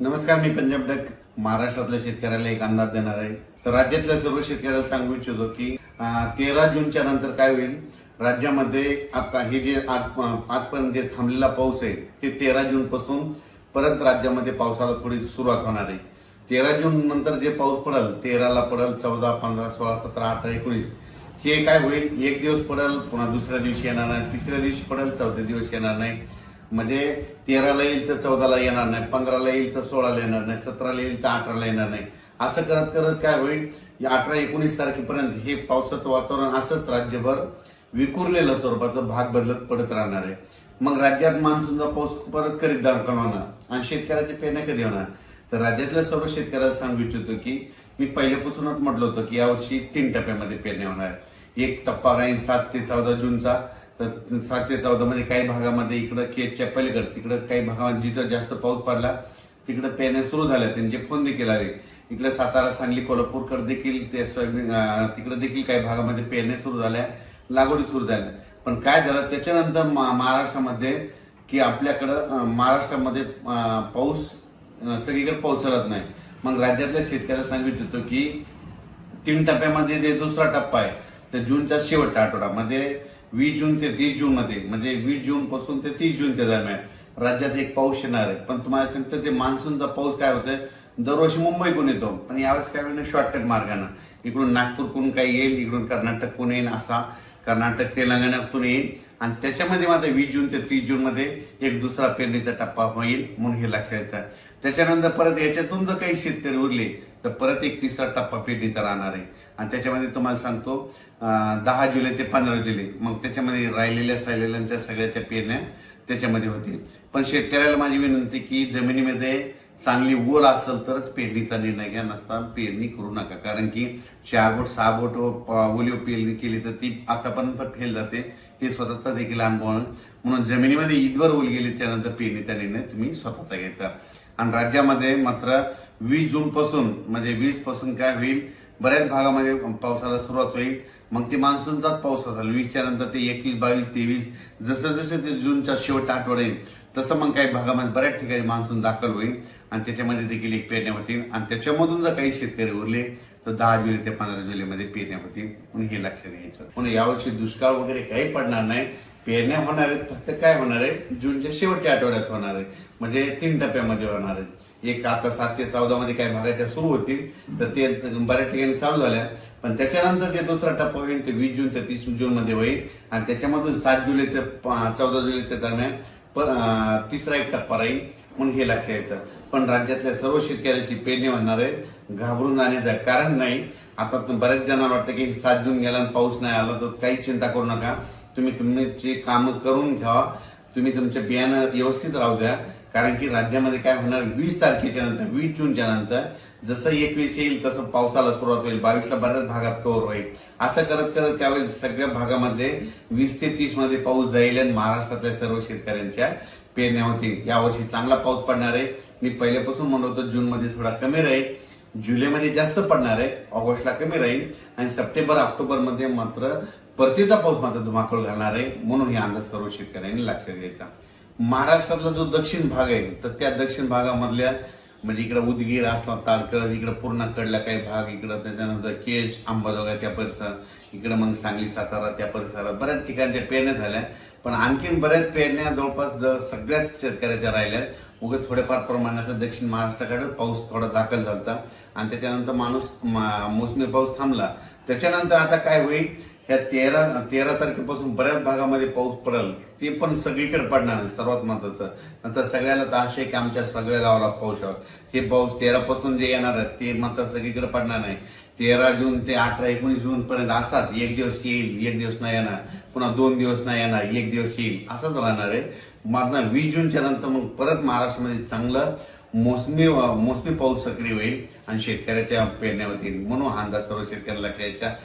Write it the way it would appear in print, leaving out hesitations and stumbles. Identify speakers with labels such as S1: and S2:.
S1: नमस्कार, मी पंजाब डक महाराष्ट्रातल्या शेतकऱ्याला एक अंदाज देणार आहे. तर राज्यातल्या सर्व शेतकऱ्याला सांगू इच्छितो की 13 जूनच्या नंतर काय होईल राज्यामध्ये. आता हे जे आजपर्यंत जे थांबलेला पाऊस आहे ते 13 जून पासून परत राज्यामध्ये पावसाला थोडी सुरुवात होणार आहे. 13 जून नंतर जे पाऊस पडेल 13ला पडेल, 14, 15, 16, 17, 18, 19 हे काय होईल, एक दिवस पडेल पुन्हा दुसऱ्या दिवशी येणार नाही, तिसऱ्या दिवशी पडेल चौथ्या दिवशी येणार नाही. म्हणजे 13ला येईल तर 14ला येणार नाही, 15ला येईल तर 16ला येणार नाही, 17ला येईल तर 18ला येणार नाही. असं करत करत काय होईल, 18-19 तारखेपर्यंत हे पावसाचं वातावरण असंच राज्यभर विखुरलेलं स्वरूपाचं भाग बदलत पडत राहणार आहे. मग राज्यात मान्सूनचा पाऊस परत करीत दाखल होणार आणि शेतकऱ्याचे पेरण्या कधी होणार. तर राज्यातल्या सर्व शेतकऱ्याला सांगू इच्छितो की मी पहिल्यापासूनच म्हटलं होतं की यावर्षी 3 टप्प्यामध्ये पेरण्या होणार. एक टप्पा राहील 7 ते 14 जूनचा. तर 7 ते 14 मध्ये काही भागामध्ये इकडं केजच्या पलीकडे तिकडं काही भागामध्ये जिथं जास्त पाऊस पडला तिकडे पेरण्या सुरू झाल्या, त्यांचे फोन देखील आले. इकडे सातारा, सांगली, कोल्हापूरकडे देखील ते सोयाबीन तिकडे देखील काही भागामध्ये पेरण्या सुरू झाल्या, लागवडी सुरू झाल्या. पण काय झालं त्याच्यानंतर महाराष्ट्रामध्ये की आपल्याकडं महाराष्ट्रामध्ये पाऊस सगळीकडे पोहोचत नाही. मग राज्यातल्या शेतकऱ्याला सांगू इच्छितो की 3 टप्प्यामध्ये जे दुसरा टप्पा आहे तर जूनच्या शेवटच्या आठवड्यामध्ये 20 जून ते 30 जून मध्ये, म्हणजे 20 जून पासून ते 30 जूनच्या दरम्यान राज्यात एक पाऊस येणार आहे. पण तुम्हाला सांगतो ते मान्सूनचा पाऊस काय होतोय, दरवर्षी मुंबईकडून येतो पण यावेळेस काय होईल शॉर्टकट मार्गाने इकडून नागपूरकडून काही येईल, इकडून कर्नाटककडून येईल, असा कर्नाटक तेलंगणातून येईल. आणि त्याच्यामध्ये मात्र 20 जून ते 30 जून मध्ये एक दुसरा पेरणीचा टप्पा होईल म्हणून हे लक्षात येतं. त्याच्यानंतर परत याच्यातून जर काही शेतकरी उरले तर परत एक तिसरा टप्पा पेरणीचा राहणार आहे. आणि त्याच्यामध्ये तुम्हाला सांगतो 10 जुलै ते 15 जुलै मग त्याच्यामध्ये राहिलेल्या सायलेल्यांच्या सगळ्याच्या पेरण्या त्याच्यामध्ये होतील. पण शेतकऱ्याला माझी विनंती की जमिनीमध्ये चांगली ओल असेल तरच पेरणीचा निर्णय घ्या, नसता पेरणी करू नका. कारण की 4 बोट 6 बोट ओलीव पेरणी केली तर ती आतापर्यंत फेल जाते, हे स्वतःचा देखील अनुभव आहे. म्हणून जमिनीमध्ये ईदवर ओल गेली त्यानंतर पेरणीचा निर्णय तुम्ही स्वतःचा घ्यायचा. आणि राज्यामध्ये मात्र 20 जून पासून म्हणजे 20 पासून काय होईल, बऱ्याच भागामध्ये पावसाला सुरुवात होईल. मग ते मान्सूनचाच पाऊस असेल 20च्या नंतर ते 21, 22, 23 जसं जसं ते जूनच्या शेवटच्या आठवडा येईल तसं मग काही भागामध्ये बऱ्याच ठिकाणी मान्सून दाखल होईल आणि त्याच्यामध्ये देखील एक पेरण्या होतील. आणि त्याच्यामधून जर काही शेतकरी उरले तर 10 जुलै ते 15 जुलैमध्ये पेरण्या होतील म्हणून हे लक्षात घ्यायचं. म्हणून यावर्षी दुष्काळ वगैरे काही पडणार नाही, पेरण्या होणार आहेत. फक्त काय होणार आहे, जूनच्या शेवटच्या आठवड्यात होणार आहे, म्हणजे 3 टप्प्यामध्ये होणार आहे. एक आता 7 ते 14 मध्ये काही भागाच्या सुरू होतील तर ते बऱ्याच ठिकाणी चालू झाल्या. पण त्याच्यानंतर जे दुसरा टप्पा होईल ते 20 जून ते 30 जून मध्ये होईल आणि त्याच्यामधून 7 जुलै ते 14 जुलैच्या दरम्यान तिसरा एक टप्पा राहील म्हणून हे लक्षात येतं. पण राज्यातल्या सर्व शेतकऱ्याची पेरणी होणार आहे, घाबरून जाण्याचं कारण नाही. आता बऱ्याच जणांना वाटतं की 7 जून गेला आणि पाऊस नाही आला तर काही चिंता करू नका. तुम्ही तुमची कामं करून घ्यावा, तुम्ही तुमचे बियाणं व्यवस्थित राहू द्या. कारण की राज्यामध्ये काय होणार 20 तारखेच्या नंतर 20 जूनच्या नंतर जसं 21 येईल तसं पावसाला सुरुवात होईल, 22ला बऱ्याच भागात कव्हर होईल. असं करत करत त्यावेळेस सगळ्या भागामध्ये 20 ते 30 मध्ये पाऊस जाईल आणि महाराष्ट्रातल्या सर्व शेतकऱ्यांच्या पेरण्या होतील. यावर्षी चांगला पाऊस पडणार आहे. मी पहिल्यापासून म्हणत होतो जून मध्ये थोडा कमी राहील, जुलैमध्ये जास्त पडणार आहे, ऑगस्टला कमी राहील आणि सप्टेंबर ऑक्टोबर मध्ये मात्र परतीचा पाऊस मात्र धुमाकूळ घालणार आहे. म्हणून हे अंदाज सर्व शेतकऱ्यांनी लक्षात घ्यायचा. महाराष्ट्रातला जो दक्षिण भाग आहे तर त्या दक्षिण भागामधल्या म्हणजे इकडे उदगीर, आसाम, तारकळ, इकडे पूर्ण कडला काही भाग, इकडं त्याच्यानंतर केज, अंबाजोगाई त्या परिसरात, इकडे मग सांगली, सातारा त्या परिसरात बऱ्याच ठिकाणी पेरण्या झाल्या. पण आणखीन बऱ्याच पेरण्या जवळपास सगळ्याच शेतकऱ्याच्या राहिल्यात. उगे थोडेफार प्रमाणाचा दक्षिण महाराष्ट्राकडे पाऊस थोडा दाखल झाला आणि त्याच्यानंतर मोसमी पाऊस थांबला. त्याच्यानंतर आता काय होईल, या 13 तारखेपासून बऱ्याच भागामध्ये पाऊस पडेल, ते पण सगळीकडे पडणार नाही. सर्वात महत्वाचं नंतर सगळ्याला तर आशय की आमच्या सगळ्या गावाला पाऊस यावा. हे पाऊस 13 पासून जे येणार आहे ते मात्र सगळीकडे पडणार नाही. 13 जून ते 18-19 जून पर्यंत असाच एक दिवस येईल, एक दिवस नाही येणार, पुन्हा 2 दिवस नाही येणार, एक दिवस येईल, असंच राहणार आहे. मग 20 जूनच्या नंतर मग परत महाराष्ट्रामध्ये चांगलं मोसमी पाऊस सक्रिय होईल आणि शेतकऱ्याच्या पेरण्या होतील. म्हणून हा अंदाज सर्व शेतकऱ्याला लक्षात